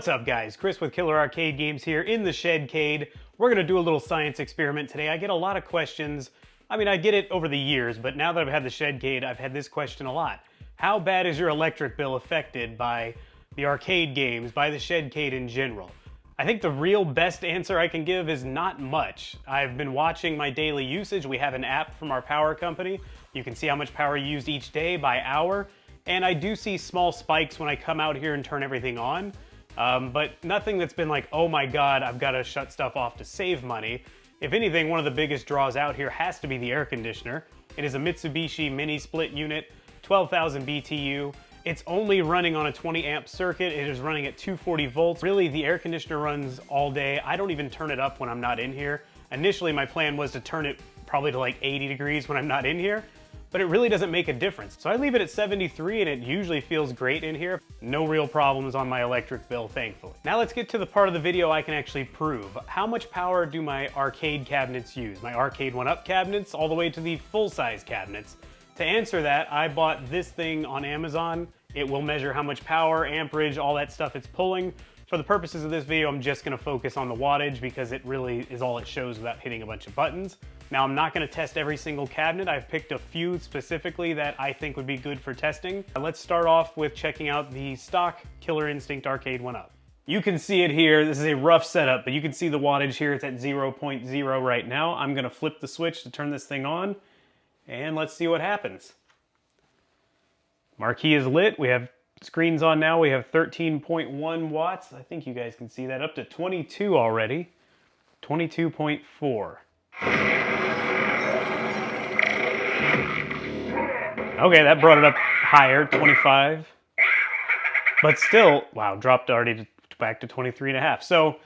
What's up guys, Chris with Killer Arcade Games here in the Shedcade. We're gonna do a little science experiment today. I get a lot of questions. I mean, I get it over the years, but now that I've had the Shedcade, I've had this question a lot. How bad is your electric bill affected by the arcade games, by the Shedcade in general? I think the real best answer I can give is not much. I've been watching my daily usage. We have an app from our power company. You can see how much power you used each day by hour. And I do see small spikes when I come out here and turn everything on. But nothing that's been like, oh my god, I've got to shut stuff off to save money. If anything, one of the biggest draws out here has to be the air conditioner. It is a Mitsubishi mini split unit, 12,000 BTU. It's only running on a 20 amp circuit. It is running at 240 volts. Really, the air conditioner runs all day. I don't even turn it up when I'm not in here. Initially, my plan was to turn it probably to like 80 degrees when I'm not in here, but it really doesn't make a difference. So I leave it at 73 and it usually feels great in here. No real problems on my electric bill, thankfully. Now let's get to the part of the video I can actually prove. How much power do my arcade cabinets use? My Arcade1Up cabinets all the way to the full-size cabinets. To answer that, I bought this thing on Amazon. It will measure how much power, amperage, all that stuff it's pulling. For the purposes of this video, I'm just gonna focus on the wattage because it really is all it shows without hitting a bunch of buttons. Now, I'm not gonna test every single cabinet. I've picked a few specifically that I think would be good for testing. Let's start off with checking out the stock Killer Instinct Arcade1Up. You can see it here. This is a rough setup, but you can see the wattage here. It's at 0.0 right now. I'm gonna flip the switch to turn this thing on, and let's see what happens. Marquee is lit. We have screens on now. We have 13.1 watts. I think you guys can see that. Up to 22 already. 22.4. Okay, that brought it up higher, 25. But still, wow, dropped already back to 23.5. So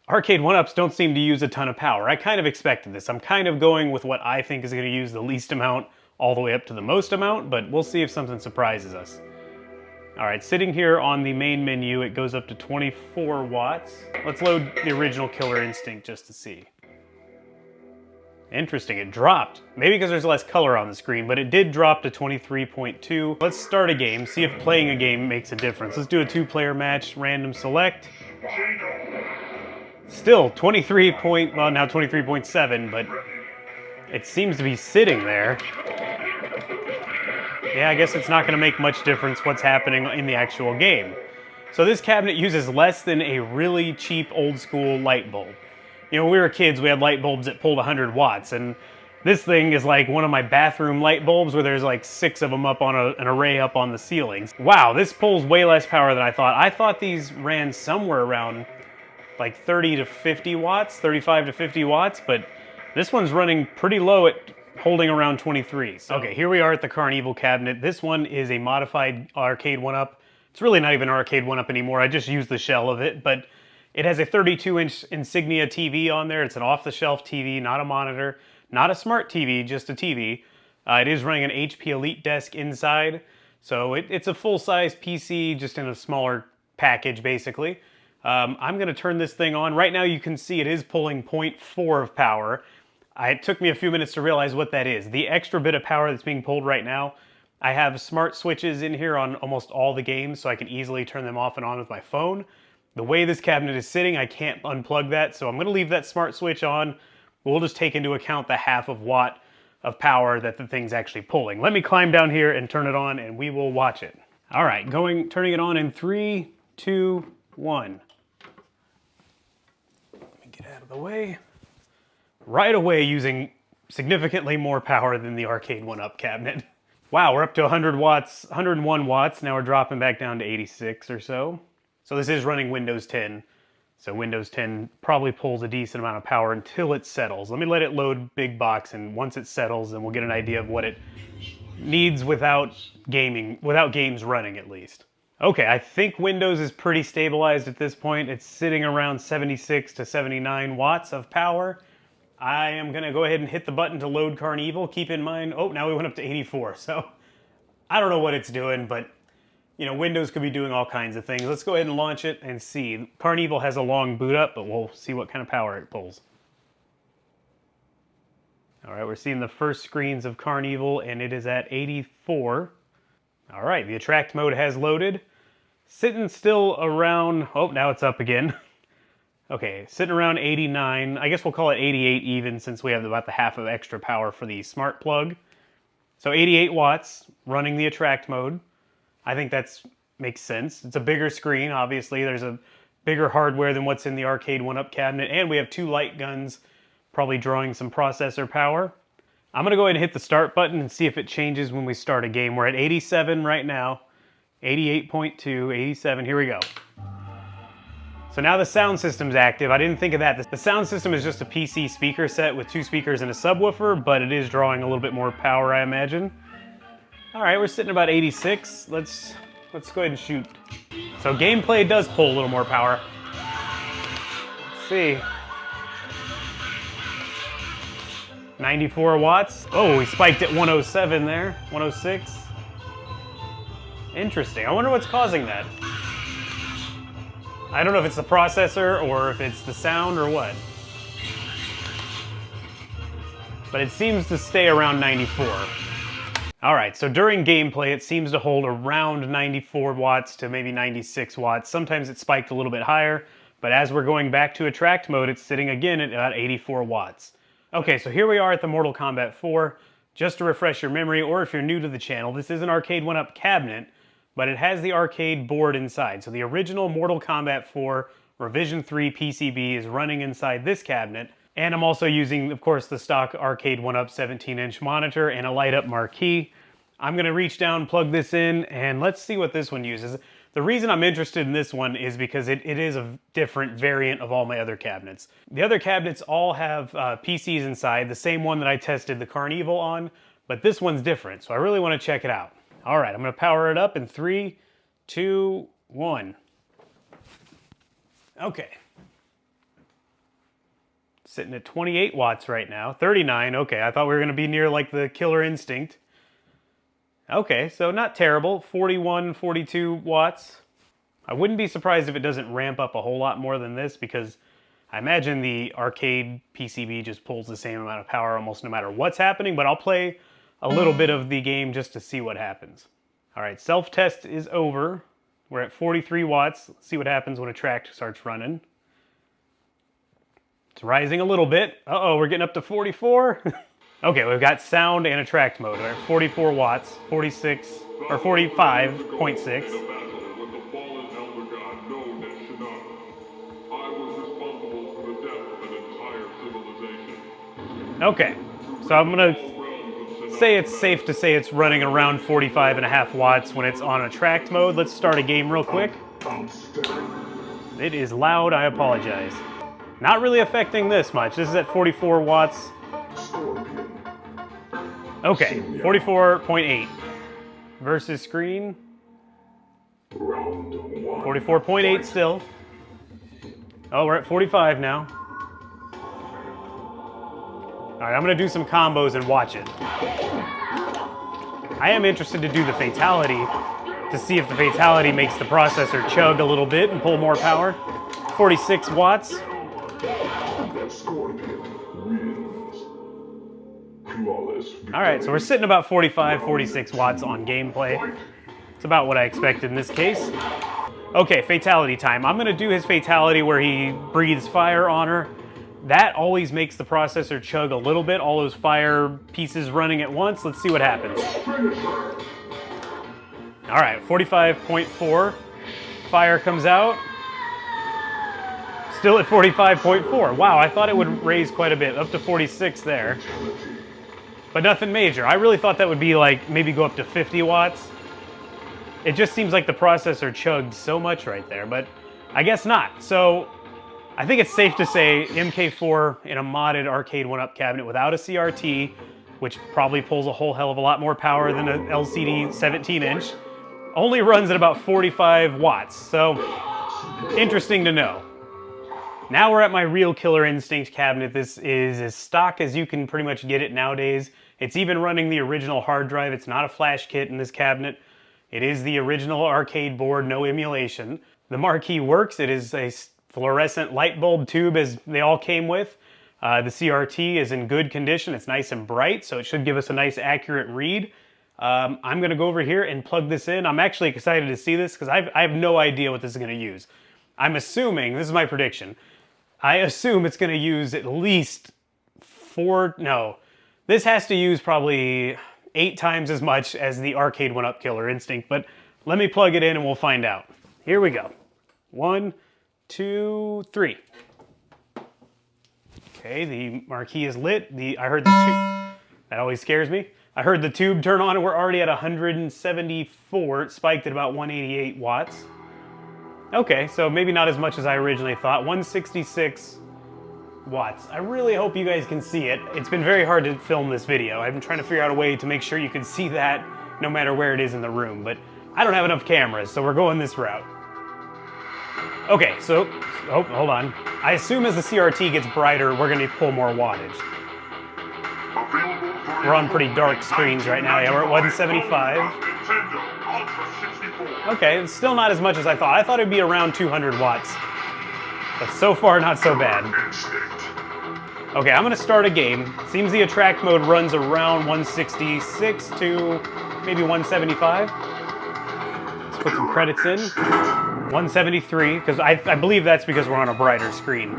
Arcade1Ups don't seem to use a ton of power. I kind of expected this. I'm kind of going with what I think is going to use the least amount all the way up to the most amount, but we'll see if something surprises us. All right, sitting here on the main menu, it goes up to 24 watts. Let's load the original Killer Instinct just to see. Interesting, it dropped. Maybe because there's less color on the screen, but it did drop to 23.2. Let's start a game, see if playing a game makes a difference. Let's do a two-player match, random select. Still 23 point, well now 23.7, but it seems to be sitting there. Yeah, I guess it's not gonna make much difference what's happening in the actual game. So this cabinet uses less than a really cheap old school light bulb. You know, when we were kids, we had light bulbs that pulled 100 watts, and this thing is like one of my bathroom light bulbs where there's like 6 of them up on an array up on the ceilings. Wow, this pulls way less power than I thought. I thought these ran somewhere around like 30 to 50 watts, 35 to 50 watts, but this one's running pretty low at holding around 23. So. Okay, here we are at the Carnival cabinet. This one is a modified Arcade1Up. It's really not even Arcade1Up anymore. I just used the shell of it, but it has a 32-inch Insignia TV on there. It's an off-the-shelf TV, not a monitor, not a smart TV, just a TV. It is running an HP Elite desk inside, so it's a full-size PC, just in a smaller package, basically. I'm gonna turn this thing on. Right now you can see it is pulling 0.4 of power. It took me a few minutes to realize what that is. The extra bit of power that's being pulled right now, I have smart switches in here on almost all the games, so I can easily turn them off and on with my phone. The way this cabinet is sitting, I can't unplug that, so I'm gonna leave that smart switch on. We'll just take into account the half of watt of power that the thing's actually pulling. Let me climb down here and turn it on, and we will watch it. All right, turning it on in 3, 2, 1. Let me get out of the way. Right away using significantly more power than the Arcade1Up cabinet. Wow, we're up to 100 watts, 101 watts. Now we're dropping back down to 86 or so. So this is running Windows 10. So Windows 10 probably pulls a decent amount of power until it settles. Let me let it load big box, and once it settles, then we'll get an idea of what it needs without games running at least. Okay, I think Windows is pretty stabilized at this point. It's sitting around 76 to 79 watts of power. I am gonna go ahead and hit the button to load Carnival. Keep in mind, oh, now we went up to 84. So I don't know what it's doing, but you know, Windows could be doing all kinds of things. Let's go ahead and launch it and see. Carnival has a long boot up, but we'll see what kind of power it pulls. All right, we're seeing the first screens of Carnival, and it is at 84. All right, the attract mode has loaded. Sitting still around, oh, now it's up again. Okay, sitting around 89. I guess we'll call it 88 even since we have about the half of extra power for the smart plug. So 88 watts, running the attract mode. I think that's makes sense. It's a bigger screen, obviously. There's a bigger hardware than what's in the Arcade1Up cabinet, and we have 2 light guns, probably drawing some processor power. I'm gonna go ahead and hit the start button and see if it changes when we start a game. We're at 87 right now. 88.2, 87, here we go. So now the sound system's active. I didn't think of that. The sound system is just a PC speaker set with 2 speakers and a subwoofer, but it is drawing a little bit more power, I imagine. All right, we're sitting about 86. Let's go ahead and shoot. So gameplay does pull a little more power. Let's see. 94 watts. Oh, we spiked at 107 there, 106. Interesting, I wonder what's causing that. I don't know if it's the processor or if it's the sound or what. But it seems to stay around 94. All right, so during gameplay, it seems to hold around 94 watts to maybe 96 watts. Sometimes it spiked a little bit higher, but as we're going back to attract mode, it's sitting again at about 84 watts. Okay, so here we are at the Mortal Kombat 4. Just to refresh your memory, or if you're new to the channel, this is an Arcade1Up cabinet, but it has the arcade board inside. So the original Mortal Kombat 4 Revision 3 PCB is running inside this cabinet. And I'm also using, of course, the stock Arcade1Up 17-inch monitor and a light-up marquee. I'm gonna reach down, plug this in, and let's see what this one uses. The reason I'm interested in this one is because it is a different variant of all my other cabinets. The other cabinets all have PCs inside, the same one that I tested the Carnival on, but this one's different, so I really wanna check it out. All right, I'm gonna power it up in 3, 2, 1. Okay. Sitting at 28 watts right now, 39, okay, I thought we were gonna be near like the Killer Instinct. Okay, so not terrible, 41, 42 watts. I wouldn't be surprised if it doesn't ramp up a whole lot more than this because I imagine the arcade PCB just pulls the same amount of power almost no matter what's happening, but I'll play a little bit of the game just to see what happens. All right, self-test is over. We're at 43 watts. Let's see what happens when attract starts running. It's rising a little bit. Uh-oh, we're getting up to 44. Okay, we've got sound and attract mode. We're at 44 watts, 46, or 45.6. Okay, so I'm gonna say it's safe to say it's running around 45.5 watts when it's on attract mode. Let's start a game real quick. It is loud, I apologize. Not really affecting this much. This is at 44 watts. Okay, 44.8. Versus screen. 44.8 still. Oh, we're at 45 now. All right, I'm gonna do some combos and watch it. I am interested to do the fatality to see if the fatality makes the processor chug a little bit and pull more power. 46 watts. All right, so we're sitting about 45, 46 watts on gameplay. It's about what I expected in this case. Okay, fatality time. I'm gonna do his fatality where he breathes fire on her. That always makes the processor chug a little bit, all those fire pieces running at once. Let's see what happens. All right, 45.4. Fire comes out. Still at 45.4. Wow, I thought it would raise quite a bit, up to 46 there. But nothing major. I really thought that would be like, maybe go up to 50 watts. It just seems like the processor chugged so much right there, but I guess not. So I think it's safe to say MK4 in a modded Arcade1Up cabinet without a CRT, which probably pulls a whole hell of a lot more power than an LCD 17-inch, only runs at about 45 watts. So interesting to know. Now we're at my real Killer Instinct cabinet. This is as stock as you can pretty much get it nowadays. It's even running the original hard drive. It's not a flash kit in this cabinet. It is the original arcade board, no emulation. The marquee works. It is a fluorescent light bulb tube as they all came with. The CRT is in good condition. It's nice and bright, so it should give us a nice accurate read. I'm gonna go over here and plug this in. I'm actually excited to see this because I have no idea what this is gonna use. I'm assuming, this is my prediction, I assume it's gonna use at least this has to use probably 8 times as much as the Arcade1Up Killer Instinct, but let me plug it in and we'll find out. Here we go. 1, 2, 3. Okay, the marquee is lit. I heard the tube. That always scares me. I heard the tube turn on and we're already at 174. It spiked at about 188 watts. Okay, so maybe not as much as I originally thought. 166 watts. I really hope you guys can see it. It's been very hard to film this video. I've been trying to figure out a way to make sure you can see that no matter where it is in the room, but I don't have enough cameras, so we're going this route. Okay, so, oh, hold on. I assume as the CRT gets brighter, we're gonna pull more wattage. We're on pretty dark screens right now. Yeah, we're at 175. Okay, it's still not as much as I thought. I thought it'd be around 200 watts. But so far, not so bad. Okay, I'm gonna start a game. Seems the attract mode runs around 166 to maybe 175. Let's put some credits in. 173, because I believe that's because we're on a brighter screen.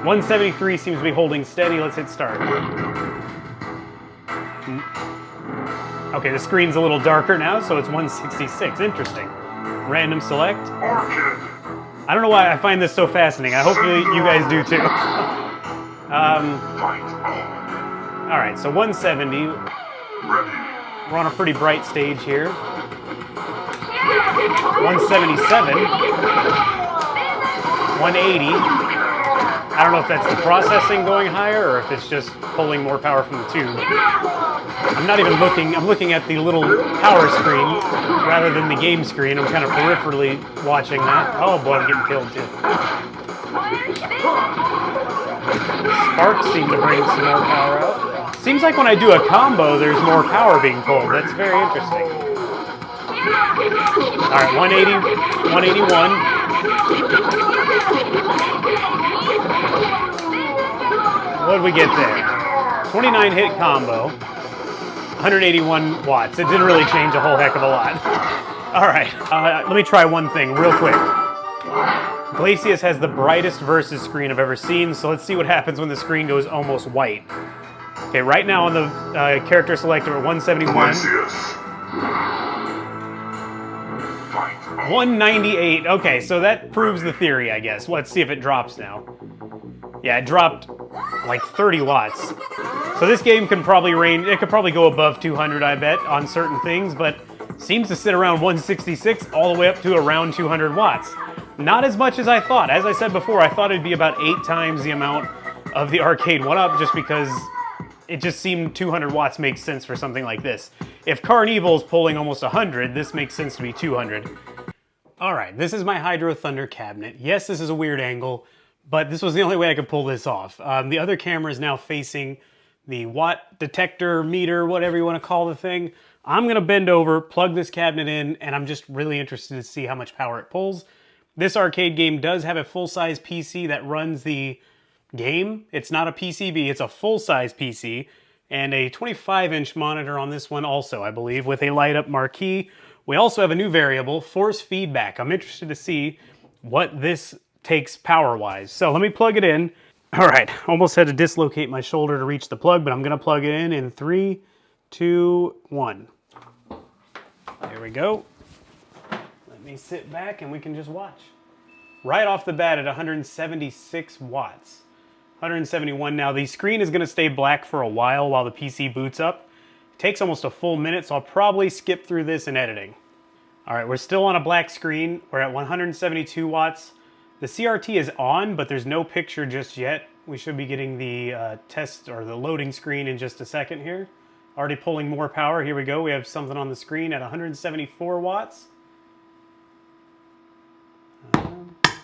173 seems to be holding steady. Let's hit start. Okay, the screen's a little darker now, so it's 166. Interesting. Random select. I don't know why I find this so fascinating. Hopefully you guys do too. Alright, so 170. We're on a pretty bright stage here. 177. 180. I don't know if that's the processing going higher or if it's just pulling more power from the tube. I'm not even looking, I'm looking at the little power screen rather than the game screen. I'm kind of peripherally watching that. Oh boy, I'm getting killed too. Sparks seem to bring some more power out. Seems like when I do a combo, there's more power being pulled. That's very interesting. Alright, 180, 181. What did we get there? 29 hit combo. 181 watts. It didn't really change a whole heck of a lot. Alright, let me try one thing real quick. Glacius has the brightest versus screen I've ever seen, so let's see what happens when the screen goes almost white. Okay, right now on the character selector at 171. 198. Okay, so that proves the theory, I guess. Let's see if it drops now. Yeah, it dropped like 30 watts. So this game can probably range, it could probably go above 200, I bet, on certain things, but seems to sit around 166 all the way up to around 200 watts. Not as much as I thought. As I said before, I thought it'd be about 8 times the amount of the Arcade1Up just because it just seemed 200 watts makes sense for something like this. If Carnival's pulling almost 100, this makes sense to be 200. Alright, this is my Hydro Thunder cabinet. Yes, this is a weird angle, but this was the only way I could pull this off. The other camera is now facing the watt detector, meter, whatever you want to call the thing. I'm going to bend over, plug this cabinet in, and I'm just really interested to see how much power it pulls. This arcade game does have a full-size PC that runs the game. It's not a PCB, it's a full-size PC, and a 25-inch monitor on this one also, I believe, with a light-up marquee. We also have a new variable, force feedback. I'm interested to see what this takes power-wise. So let me plug it in. All right, almost had to dislocate my shoulder to reach the plug, but I'm gonna plug it in 3, 2, 1. There we go. Let me sit back and we can just watch. Right off the bat at 176 watts. 171. Now the screen is gonna stay black for a while the PC boots up. It takes almost a full minute, so I'll probably skip through this in editing. All right, we're still on a black screen. We're at 172 watts. The CRT is on, but there's no picture just yet. We should be getting the test or the loading screen in just a second here. Already pulling more power. Here we go. We have something on the screen at 174 watts.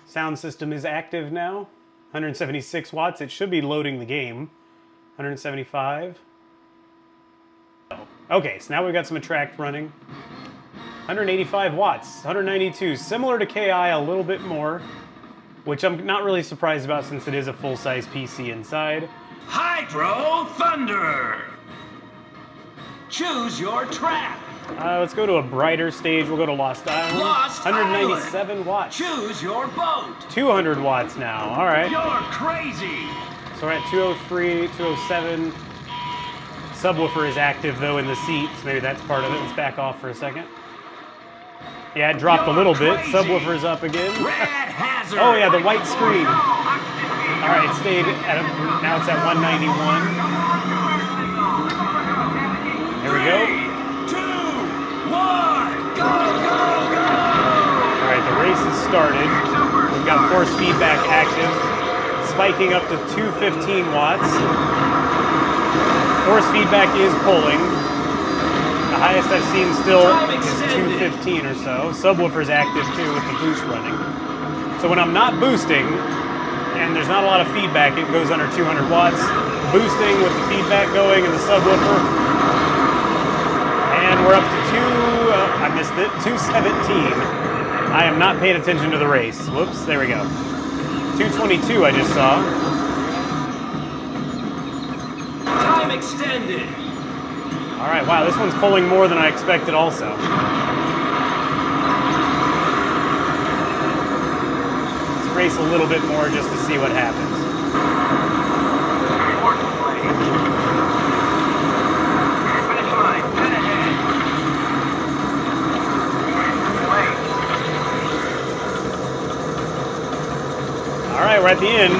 Sound system is active now. 176 watts. It should be loading the game. 175. Okay, so now we've got some attract running. 185 watts. 192. Similar to KI, a little bit more, which I'm not really surprised about since it is a full-size PC inside. Hydro Thunder! Choose your track. Let's go to a brighter stage. We'll go to Lost Island. Lost 197 Island. watts. Choose your boat. 200 watts now. All right. You're crazy. So we're at 203, 207. Subwoofer is active though in the seats. Maybe that's part of it. Let's back off for a second. Yeah, it dropped a little bit. Subwoofer's up again. Red hazard. Oh yeah, the white screen. All right, it stayed at now it's at 191. There we go. 3, 2, 1, go, go, go! All right, the race has started. We've got force feedback active, spiking up to 215 watts. Force feedback is pulling. The highest I've seen still is 215 or so. Subwoofer's active too with the boost running. So when I'm not boosting, and there's not a lot of feedback, it goes under 200 watts. Boosting with the feedback going and the subwoofer. And we're up to I missed it, 217. I am not paying attention to the race. Whoops, there we go. 222 I just saw. Time extended. All right, wow, this one's pulling more than I expected also. Let's race a little bit more just to see what happens. Finish line, head ahead. All right, we're at the end.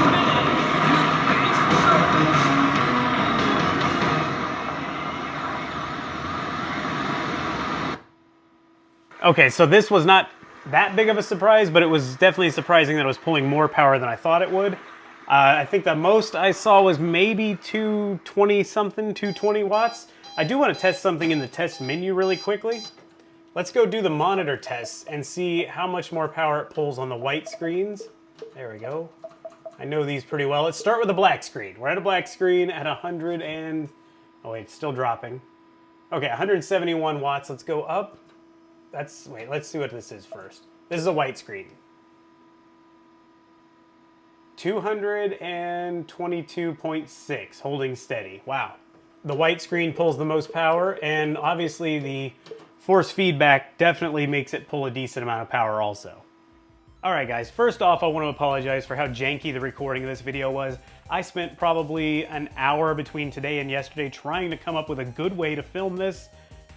Okay, so this was not that big of a surprise, but it was definitely surprising that it was pulling more power than I thought it would. I think the most I saw was maybe 220 something, 220 watts. I do want to test something in the test menu really quickly. Let's go do the monitor tests and see how much more power it pulls on the white screens. There we go. I know these pretty well. Let's start with the black screen. We're at a black screen at 100 and... oh wait, it's still dropping. Okay, 171 watts. Let's go up. Wait, let's see what this is first. This is a white screen. 222.6, holding steady. Wow. The white screen pulls the most power, and obviously the force feedback definitely makes it pull a decent amount of power also. All right, guys, first off, I want to apologize for how janky the recording of this video was. I spent probably an hour between today and yesterday trying to come up with a good way to film this.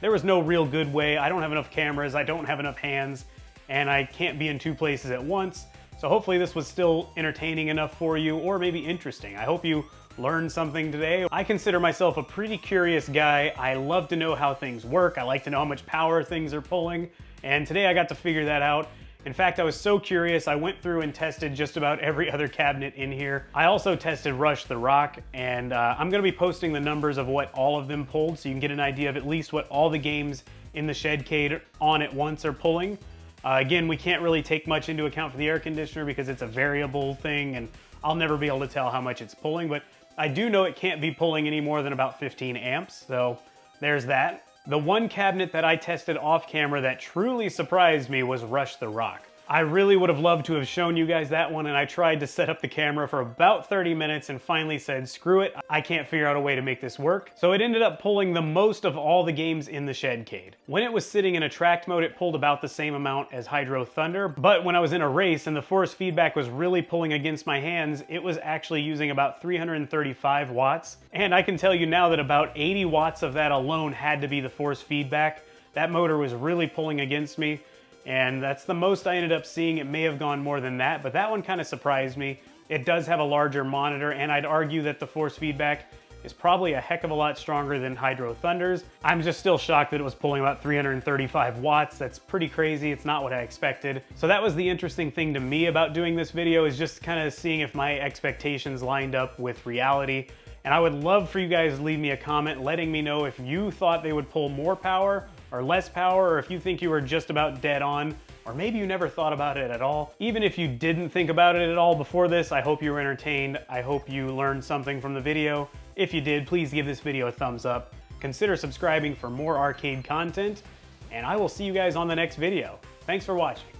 There was no real good way. I don't have enough cameras, I don't have enough hands, and I can't be in two places at once. So hopefully this was still entertaining enough for you, or maybe interesting. I hope you learned something today. I consider myself a pretty curious guy. I love to know how things work. I like to know how much power things are pulling, and today I got to figure that out. In fact, I was so curious, I went through and tested just about every other cabinet in here. I also tested Rush the Rock, and I'm gonna be posting the numbers of what all of them pulled so you can get an idea of at least what all the games in the Shedcade on at once are pulling. Again, we can't really take much into account for the air conditioner because it's a variable thing, and I'll never be able to tell how much it's pulling, but I do know it can't be pulling any more than about 15 amps, so there's that. The one cabinet that I tested off camera that truly surprised me was Rush the Rock. I really would have loved to have shown you guys that one, and I tried to set up the camera for about 30 minutes and finally said, screw it, I can't figure out a way to make this work. So it ended up pulling the most of all the games in the Shedcade. When it was sitting in attract mode, it pulled about the same amount as Hydro Thunder, but when I was in a race and the force feedback was really pulling against my hands, it was actually using about 335 watts. And I can tell you now that about 80 watts of that alone had to be the force feedback. That motor was really pulling against me. And that's the most I ended up seeing. It may have gone more than that, but that one kind of surprised me. It does have a larger monitor, and I'd argue that the force feedback is probably a heck of a lot stronger than Hydro Thunder's. I'm just still shocked that it was pulling about 335 watts. That's pretty crazy. It's not what I expected. So that was the interesting thing to me about doing this video, is just kind of seeing if my expectations lined up with reality. And I would love for you guys to leave me a comment letting me know if you thought they would pull more power or less power, or if you think you were just about dead on, or maybe you never thought about it at all. Even if you didn't think about it at all before this, I hope you were entertained. I hope you learned something from the video. If you did, please give this video a thumbs up. Consider subscribing for more arcade content, and I will see you guys on the next video. Thanks for watching.